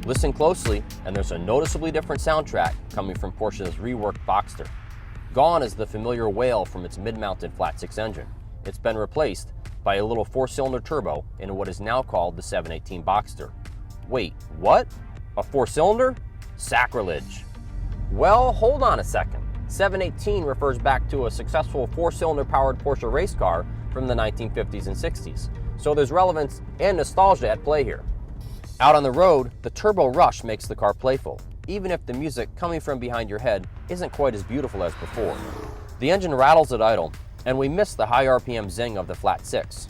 Listen closely, and there's a noticeably different soundtrack coming from Porsche's reworked Boxster. Gone is the familiar wail from its mid-mounted flat-six engine. It's been replaced by a little four-cylinder turbo in what is now called the 718 Boxster. Wait, what? A four-cylinder? Sacrilege. Well, hold on a second. 718 refers back to a successful four-cylinder powered Porsche race car from the 1950s and 60s, so there's relevance and nostalgia at play here. Out on the road, the turbo rush makes the car playful, even if the music coming from behind your head isn't quite as beautiful as before. The engine rattles at idle, and we miss the high RPM zing of the flat six.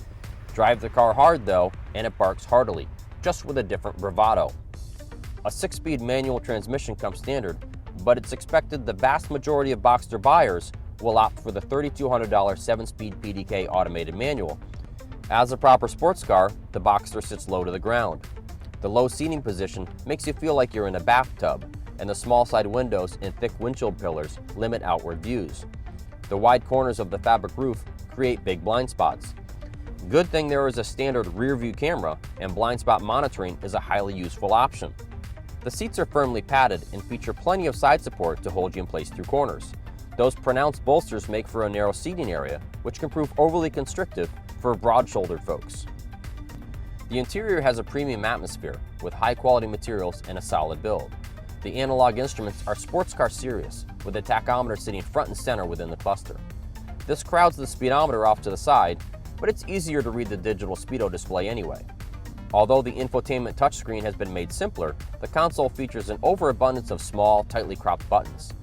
Drive the car hard though, and it barks heartily, just with a different bravado. A 6-speed manual transmission comes standard, but it's expected the vast majority of Boxster buyers will opt for the $3,200 7-speed PDK automated manual. As a proper sports car, the Boxster sits low to the ground. The low seating position makes you feel like you're in a bathtub, and the small side windows and thick windshield pillars limit outward views. The wide corners of the fabric roof create big blind spots. Good thing there is a standard rear view camera, and blind spot monitoring is a highly useful option. The seats are firmly padded and feature plenty of side support to hold you in place through corners. Those pronounced bolsters make for a narrow seating area, which can prove overly constrictive for broad-shouldered folks. The interior has a premium atmosphere with high-quality materials and a solid build. The analog instruments are sports car serious, with the tachometer sitting front and center within the cluster. This crowds the speedometer off to the side, but it's easier to read the digital speedo display anyway. Although the infotainment touchscreen has been made simpler, the console features an overabundance of small, tightly cropped buttons.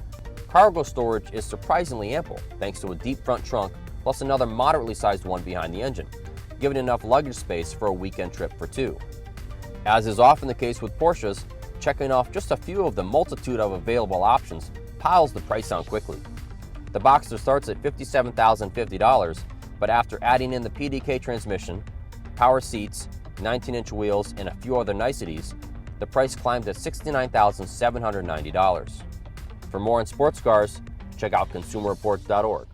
Cargo storage is surprisingly ample, thanks to a deep front trunk plus another moderately sized one behind the engine, giving enough luggage space for a weekend trip for two. As is often the case with Porsches, checking off just a few of the multitude of available options piles the price down quickly. The Boxster starts at $57,050, but after adding in the PDK transmission, power seats, 19-inch wheels, and a few other niceties, the price climbed to $69,790. For more on sports cars, check out consumerreports.org.